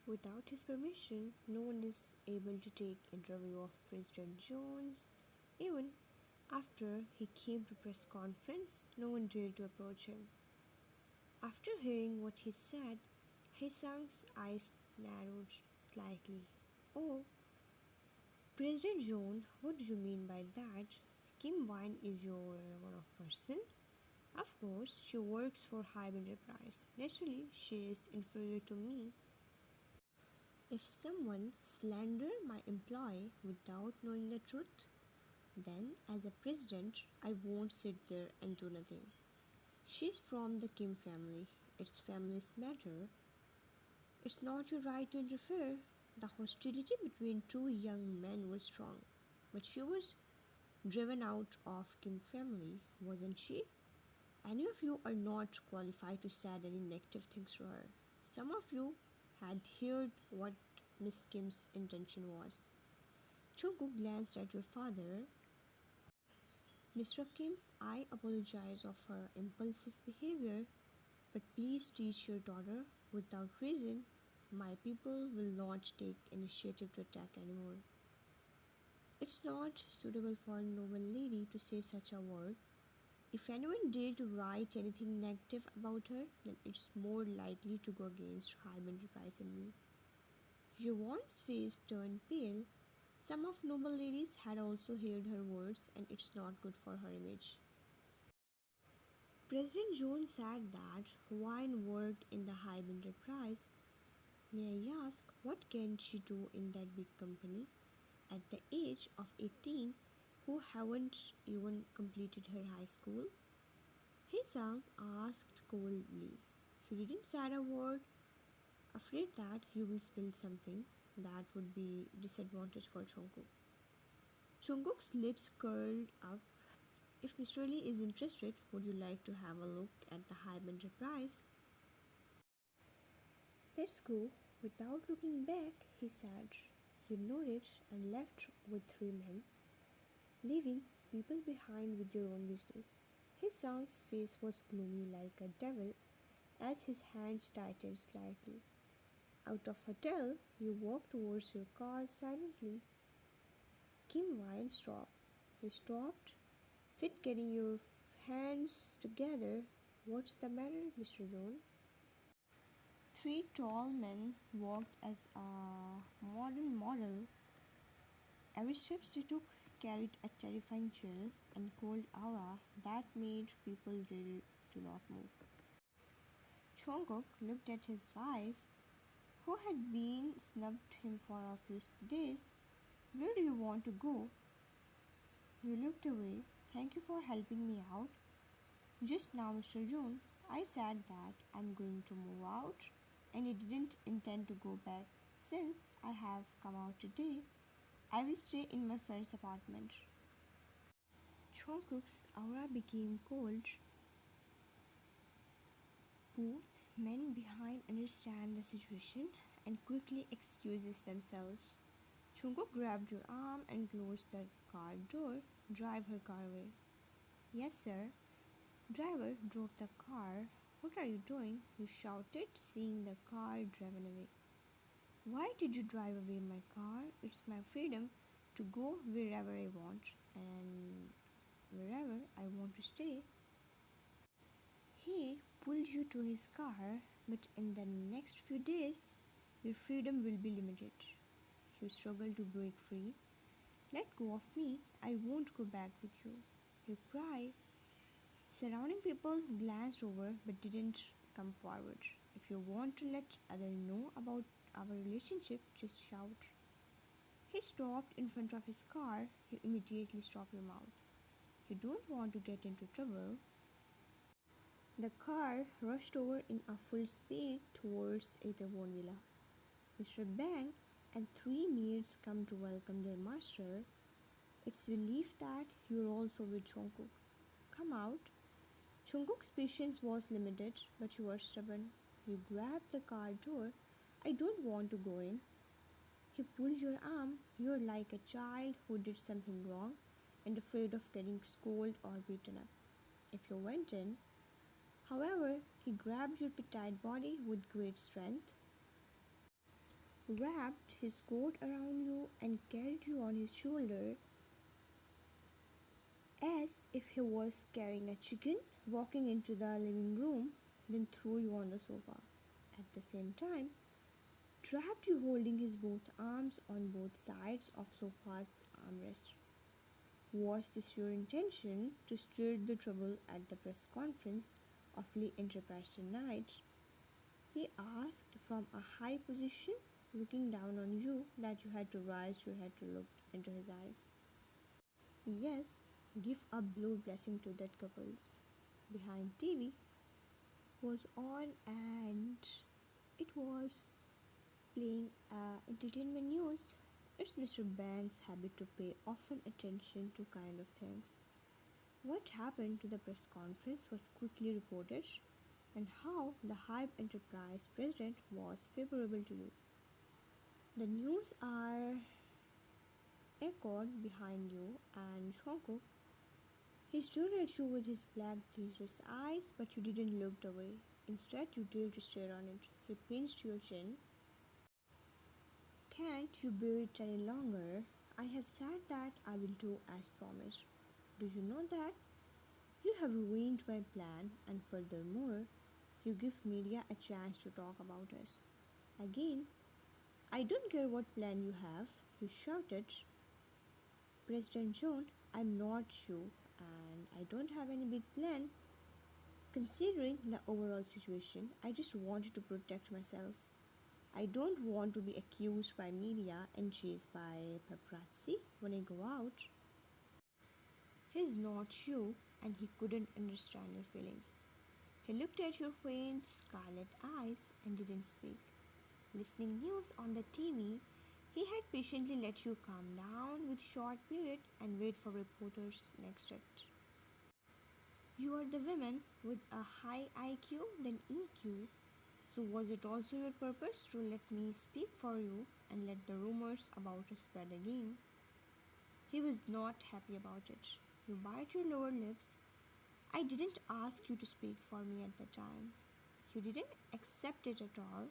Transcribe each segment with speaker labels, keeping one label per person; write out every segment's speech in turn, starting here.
Speaker 1: Without his permission, no one is able to take interview of President Jones. Even after he came to press conference, no one dared to approach him. After hearing what he said, Heeseung's eyes narrowed slightly. Oh, President John, what do you mean by that? Kim Wine is your one of person? Of course, she works for Hive Enterprise. Naturally, she is inferior to me. If someone slander my employee without knowing the truth, then as a president, I won't sit there and do nothing. She's from the Kim family. It's families matter. It's not your right to interfere. The hostility between two young men was strong, but she was driven out of Kim family, wasn't she? Any of you are not qualified to say any negative things to her. Some of you had heard what Miss Kim's intention was. Jungkook glanced at your father. Mr. Kim, I apologize of her impulsive behavior, but please teach your daughter without reason. My people will not take initiative to attack anymore. It's not suitable for a noble lady to say such a word. If anyone dared to write anything negative about her, then it's more likely to go against Hyde Enterprise and me. Yvonne's face turned pale. Some of noble ladies had also heard her words, and it's not good for her image. President Jones said that Wine worked in the Hive Enterprise. May I ask, what can she do in that big company? At the age of 18, who haven't even completed her high school? Heeseung asked coldly. He didn't say a word, afraid that he will spill something that would be disadvantage for Jungkook. Jungkook's lips curled up. If Mr. Lee is interested, would you like to have a look at the Hive Enterprise? Let's go. Without looking back, he said. He nodded and left with three men, leaving people behind with their own business. His son's face was gloomy like a devil as his hands tightened slightly. Out of hotel, you walk towards your car silently. Kim Wine stopped. He stopped. Fit getting your hands together. What's the matter, Mr. John? Three tall men walked as a modern model. Every step they took carried a terrifying chill and cold aura that made people dare to not move. Jungkook looked at his wife, who had been snubbed him for a few days. Where do you want to go? You looked away. Thank you for helping me out. Just now, Mr. June, I said that I'm going to move out, and I didn't intend to go back. Since I have come out today, I will stay in my friend's apartment. Jungkook's aura became cold. Both men behind understand the situation and quickly excuses themselves. Jungkook grabbed your arm and closed the car door. Drive her car away. Yes, sir. Driver drove the car. What are you doing? You shouted, seeing the car driven away. Why did you drive away my car? It's my freedom to go wherever I want and wherever I want to stay. He pulled you to his car, but in the next few days, your freedom will be limited. You struggle to break free. Let go of me, I won't go back with you. You cry. Surrounding people glanced over but didn't come forward. If you want to let others know about our relationship, just shout. He stopped in front of his car. You immediately stop your mouth. You don't want to get into trouble. The car rushed over in a full speed towards Itaewon Villa. Mr. Bang and three maids come to welcome their master. It's relief that you're also with Jungkook. Come out. Jungkook's patience was limited, but you were stubborn. You grabbed the car door. I don't want to go in. He pulled your arm. You're like a child who did something wrong and afraid of getting scolded or beaten up. If you went in, however, he grabbed your petite body with great strength. wrapped his coat around you, and carried you on his shoulder as if he was carrying a chicken, walking into the living room, then threw you on the sofa. At the same time, trapped you holding his both arms on both sides of sofa's armrest. Was this your intention to stir the trouble at the press conference of Lee Enterprise tonight? He asked from a high position, looking down on you that you had to raise your head to look into his eyes. Yes, give a blue blessing to that couple's. Behind TV was on and it was playing entertainment news. It's Mr. Banks' habit to pay often attention to kind of things. What happened to the press conference was quickly reported, and how the Hype Enterprise president was favorable to you. The news are echoed behind you, and Jungkook, he stared at you with his black dangerous eyes, but you didn't look away. Instead, you dared to stare on it. He pinched your chin. Can't you bear it any longer? I have said that I will do as promised. Do you know that? You have ruined my plan, and furthermore, you give media a chance to talk about us. Again, I don't care what plan you have, you shouted. President John, I'm not you, and I don't have any big plan. Considering the overall situation, I just wanted to protect myself. I don't want to be accused by media and chased by paparazzi when I go out. He's not you, and he couldn't understand your feelings. He looked at your faint scarlet eyes and didn't speak. Listening news on the TV, he had patiently let you calm down with short period and wait for reporters next it. You are the woman with a high IQ than EQ. So was it also your purpose to let me speak for you and let the rumors about us spread again? He was not happy about it. You bite your lower lips. I didn't ask you to speak for me at the time. You didn't accept it at all.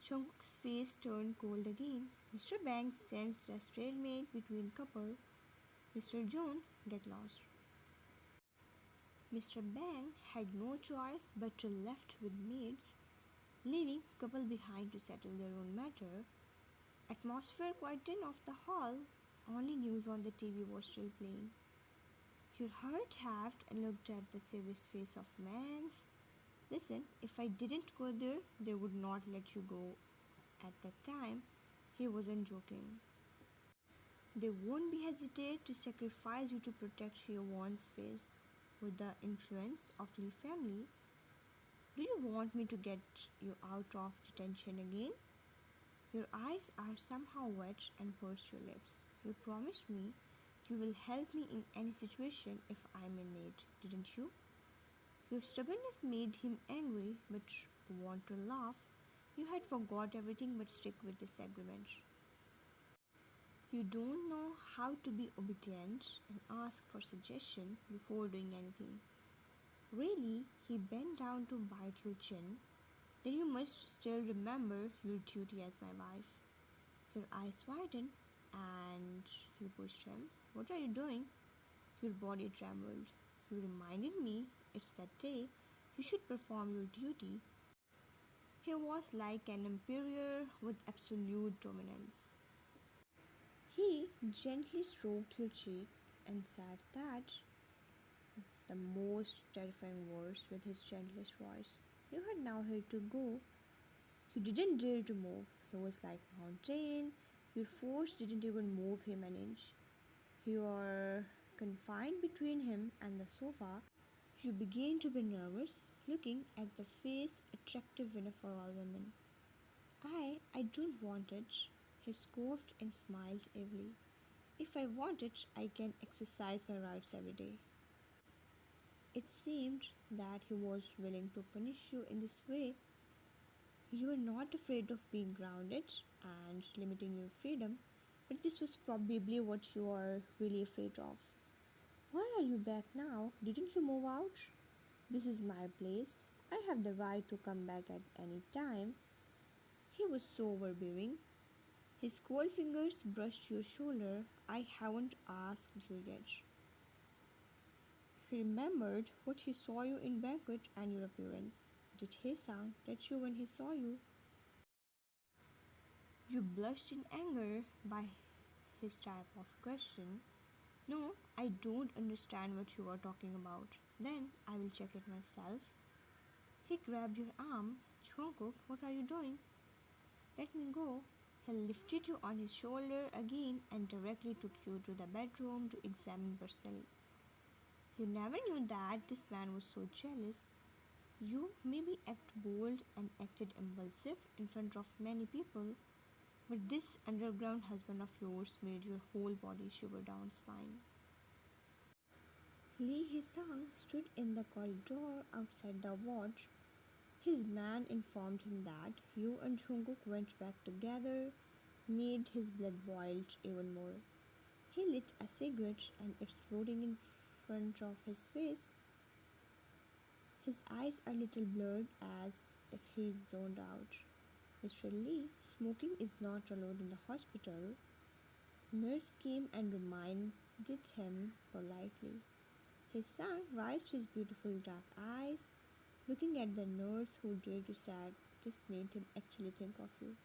Speaker 1: Jungkook's face turned cold again. Mr. Banks sensed a stalemate between couple. Mr. Joon, get lost. Mr. Bang had no choice but to left with maids, leaving couple behind to settle their own matter. Atmosphere quietened off the hall. Only news on the TV was still playing. Your heart halved and looked at the serious face of Mangs. Listen, if I didn't go there, they would not let you go. At that time, he wasn't joking. They won't be hesitate to sacrifice you to protect your one's face. With the influence of Lee family, do you want me to get you out of detention again? Your eyes are somehow wet and pursed your lips. You promised me you will help me in any situation if I'm in need, didn't you? Your stubbornness made him angry but want to laugh. You had forgot everything but stick with this agreement. You don't know how to be obedient and ask for suggestion before doing anything. Really, he bent down to bite your chin. Then you must still remember your duty as my wife. Your eyes widened and you pushed him. What are you doing? Your body trembled. You reminded me it's that day. You should perform your duty. He was like an emperor with absolute dominance. He gently stroked your cheeks and said that the most terrifying words with his gentlest voice. You had now had to go. You didn't dare to move. He was like a mountain. Your force didn't even move him an inch. You were confined between him and the sofa. You began to be nervous, looking at the face attractive enough for all women. I don't want it. He scoffed and smiled evilly. If I want it, I can exercise my rights every day. It seemed that he was willing to punish you in this way. You were not afraid of being grounded and limiting your freedom, but this was probably what you are really afraid of. Why are you back now? Didn't you move out? This is my place. I have the right to come back at any time. He was so overbearing. His cold fingers brushed your shoulder. I haven't asked you yet. He remembered what he saw you in banquet and your appearance. Did Heeseung touch you when he saw you? You blushed in anger by his type of question. No, I don't understand what you are talking about. Then I will check it myself. He grabbed your arm. Jungkook, what are you doing? Let me go. He lifted you on his shoulder again and directly took you to the bedroom to examine personally. You never knew that this man was so jealous. You maybe acted bold and acted impulsive in front of many people, but this underground husband of yours made your whole body shiver down spine. Lee Hee-sung stood in the corridor outside the ward. His man informed him that you and Jungkook went back together, made his blood boil even more. He lit a cigarette and it's floating in front of his face. His eyes are a little blurred as if he's zoned out. Mr. Lee, smoking is not allowed in the hospital. Nurse came and reminded him politely. His son raised his beautiful dark eyes, looking at the nurse who dared to say this made him actually think of you.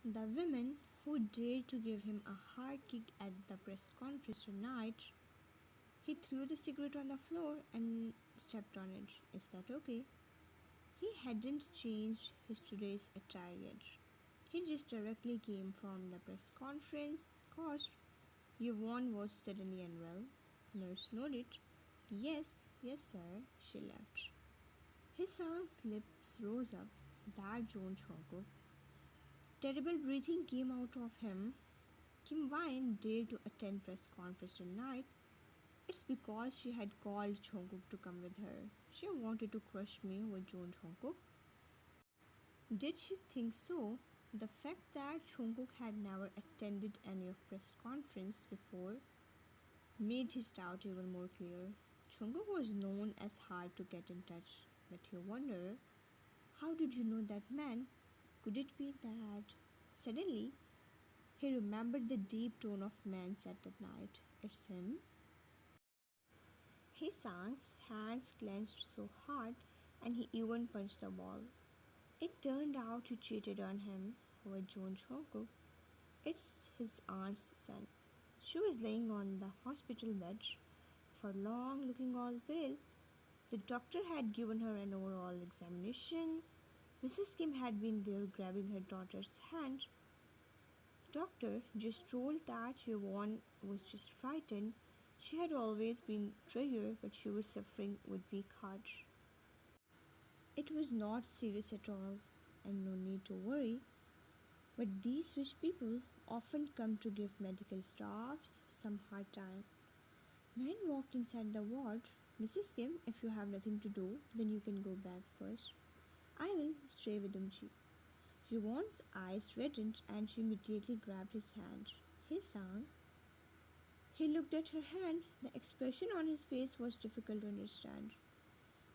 Speaker 1: The women who dared to give him a hard kick at the press conference tonight. He threw the cigarette on the floor and stepped on it. Is that okay? He hadn't changed his today's attire yet. He just directly came from the press conference. Cost. Yvonne was suddenly unwell. Nurse nodded. Yes, yes, sir. She left. His son's lips rose up. That John Jungkook. Terrible breathing came out of him. Kim Wine dared to attend press conference tonight. It's because she had called Jungkook to come with her. She wanted to crush me with John Jungkook. Did she think so? The fact that Jungkook had never attended any of press conference before made his doubt even more clear. Jungkook was known as hard to get in touch, but you wonder, how did you know that man? Could it be that suddenly he remembered the deep tone of man said that night? It's him. His hands clenched so hard and he even punched the wall. It turned out you cheated on him with John Jungkook. It's his aunt's son. She was laying on the hospital bed for long, looking all pale. The doctor had given her an overall examination. Mrs. Kim had been there grabbing her daughter's hand. Doctor just told that Yvonne was just frightened. She had always been drier, but she was suffering with weak heart. It was not serious at all, and no need to worry. But these rich people often come to give medical staffs some hard time. Man walked inside the ward. Mrs. Kim, if you have nothing to do, then you can go back first. I will stay with Umji. Yvonne's eyes reddened and she immediately grabbed his hand. He sang. He looked at her hand. The expression on his face was difficult to understand.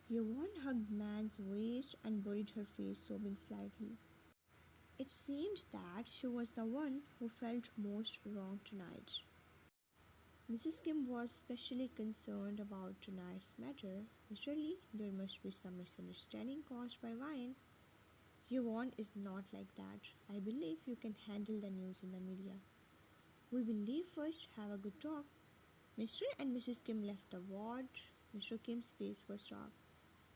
Speaker 1: Yvonne hugged man's waist and buried her face, sobbing slightly. It seemed that she was the one who felt most wrong tonight. Mrs. Kim was especially concerned about tonight's matter. Surely there must be some misunderstanding caused by wine. Yvonne is not like that. I believe you can handle the news in the media. We will leave first, have a good talk. Mr. and Mrs. Kim left the ward. Mr. Kim's face was dark.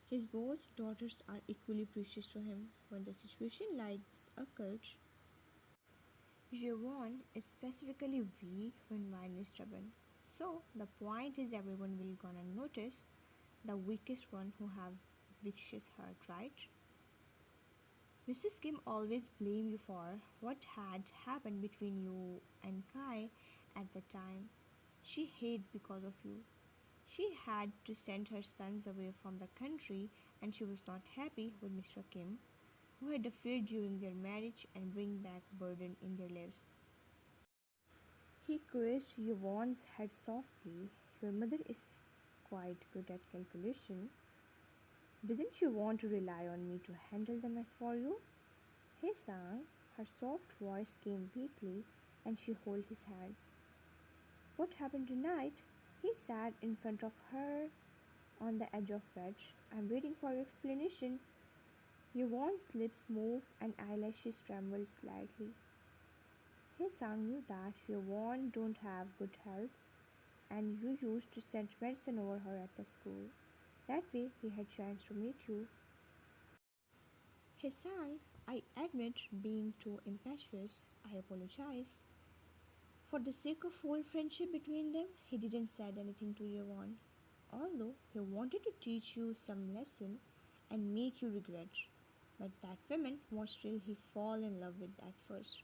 Speaker 1: His both daughters are equally precious to him. When the situation like this occurred, Yvonne is specifically weak when wine is stubborn. So the point is everyone will gonna notice the weakest one who have vicious heart, right? Mrs. Kim always blamed you for what had happened between you and Kai at the time. She hated because of you. She had to send her sons away from the country and she was not happy with Mr. Kim, who had affair during their marriage and bring back burden in their lives. He caressed Yvonne's head softly. Your mother is quite good at calculation. Didn't you want to rely on me to handle the mess for you? Heeseung, her soft voice came weakly and she held his hands. What happened tonight? He sat in front of her on the edge of bed. I'm waiting for your explanation. Yvonne's lips moved and eyelashes trembled slightly. Heeseung knew that Yvonne don't have good health and you used to send medicine over her at the school. That way he had chance to meet you. Heeseung, I admit being too impetuous. I apologize. For the sake of old friendship between them, he didn't say anything to Yvonne, although he wanted to teach you some lesson and make you regret. But that woman was still he fall in love with at first.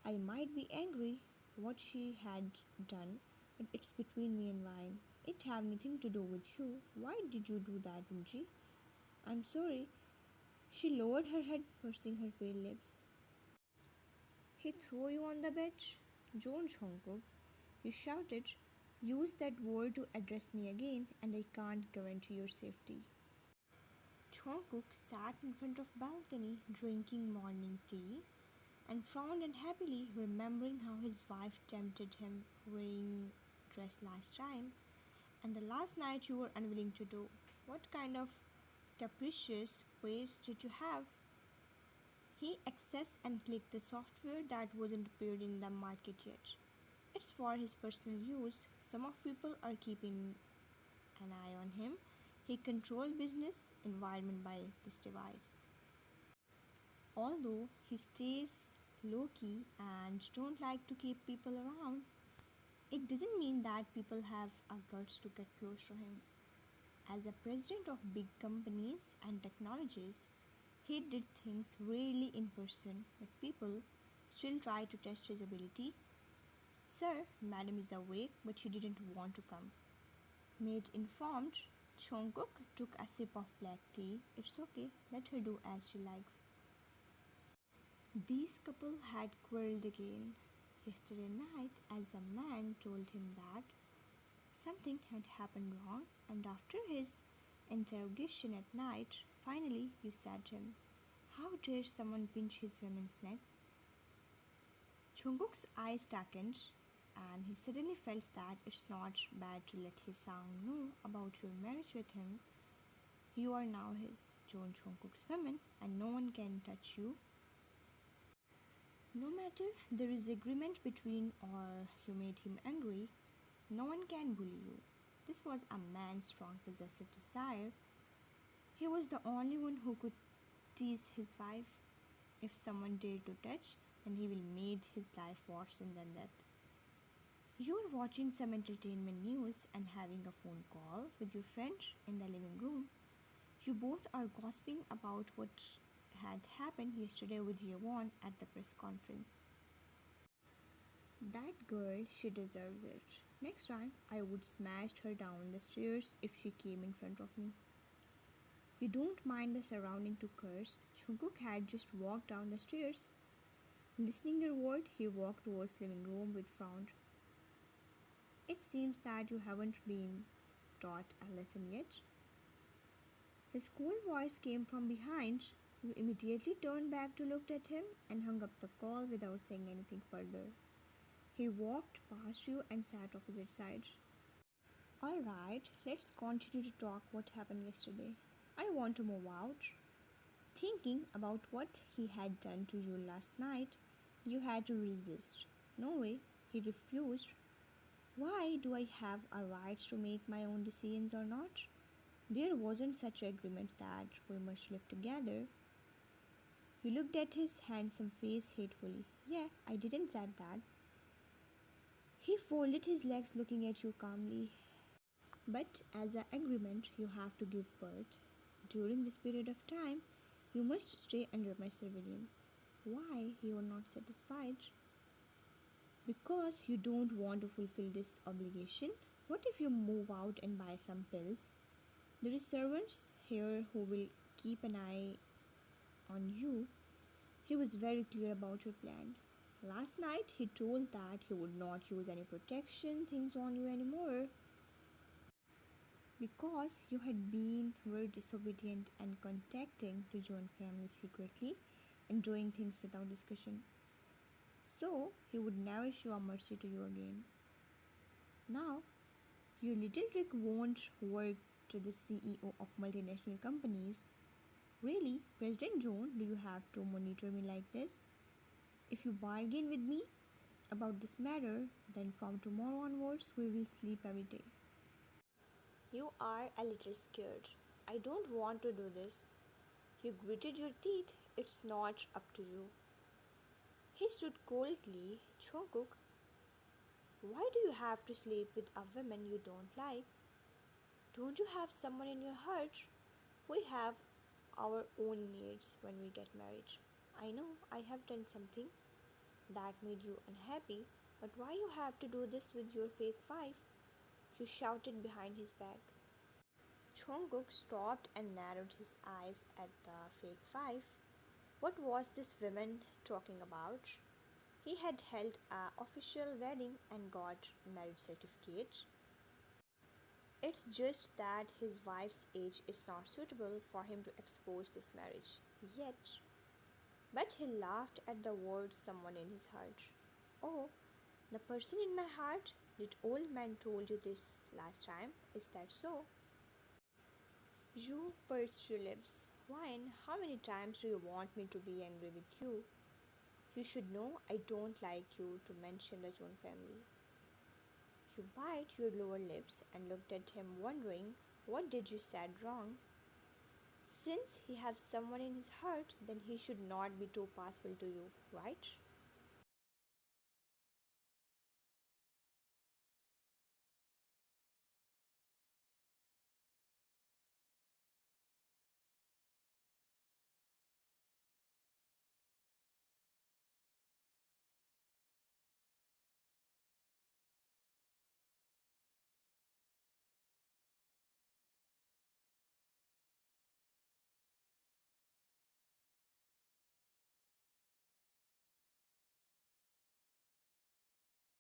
Speaker 1: I might be angry what she had done, but it's between me and Vine. It have nothing to do with you. Why did you do that, Unji? I'm sorry. She lowered her head, pursing her pale lips. He threw you on the bed? John Jungkook, you shouted. Use that word to address me again, and I can't guarantee your safety. Jungkook sat in front of balcony drinking morning tea and frowned unhappily, remembering how his wife tempted him wearing dress last time and the last night you were unwilling to do. What kind of capricious ways did you have? He accessed and clicked the software that wasn't appeared in the market yet. It's for his personal use. Some of people are keeping an eye on him. He controls business environment by this device. Although he stays low-key and don't like to keep people around, it doesn't mean that people have a guts to get close to him. As a president of big companies and technologies, he did things rarely in person, but people still try to test his ability. Sir, madam is awake, but she didn't want to come. Maid informed, Jungkook took a sip of black tea. It's okay, let her do as she likes. These couple had quarreled again yesterday night as a man told him that something had happened wrong, and after his interrogation at night, finally you said to him, how dare someone pinch his woman's neck? Jungkook's eyes darkened, and he suddenly felt that it's not bad to let his son know about your marriage with him. You are now his, John Jungkook's woman, and no one can touch you. No matter there is agreement between or you made him angry, no one can bully you. This was a man's strong possessive desire. He was the only one who could tease his wife. If someone dared to touch, then he will make his life worse than death. You are watching some entertainment news and having a phone call with your friend in the living room. You both are gossiping about what had happened yesterday with Yvonne at the press conference. That girl, she deserves it. Next time, I would smash her down the stairs if she came in front of me. You don't mind the surrounding to curse. Jungkook had just walked down the stairs. Listening your word, he walked towards living room with frown. It seems that you haven't been taught a lesson yet. His cool voice came from behind. You immediately turned back to look at him and hung up the call without saying anything further. He walked past you and sat opposite sides. Alright, let's continue to talk what happened yesterday. I want to move out. Thinking about what he had done to you last night, you had to resist. No way, he refused. Why do I have a right to make my own decisions or not? There wasn't such agreement that we must live together. He looked at his handsome face hatefully. Yeah, I didn't say that. He folded his legs looking at you calmly. But as an agreement, you have to give birth. During this period of time, you must stay under my surveillance. Why you are not satisfied? Because you don't want to fulfill this obligation. What if you move out and buy some pills? There is servants here who will keep an eye on you. He was very clear about your plan. Last night he told that he would not use any protection things on you anymore. Because you had been very disobedient and contacting to join family secretly, and doing things without discussion. So he would never show mercy to you again. Now, your little trick won't work to the CEO of multinational companies. Really, President John, do you have to monitor me like this? If you bargain with me about this matter, then from tomorrow onwards we will sleep every day.
Speaker 2: You are a little scared. I don't want to do this. You gritted your teeth. It's not up to you. He stood coldly. Jungkook, why do you have to sleep with a woman you don't like? Don't you have someone in your heart? We have our own needs when we get married. I know I have done something that made you unhappy, but why you have to do this with your fake wife? You shouted behind his back. Jungkook stopped and narrowed his eyes at the fake wife. What was this woman talking about? He had held a official wedding and got marriage certificate. It's just that his wife's age is not suitable for him to expose this marriage yet. But he laughed at the word someone in his heart. Oh, the person in my heart? Did old man told you this last time? Is that so? You pursed your lips. Wine, how many times do you want me to be angry with you? You should know I don't like you to mention the Joan family. You bite your lower lips and looked at him wondering what did you said wrong. Since he has someone in his heart, then he should not be too partial to you, right?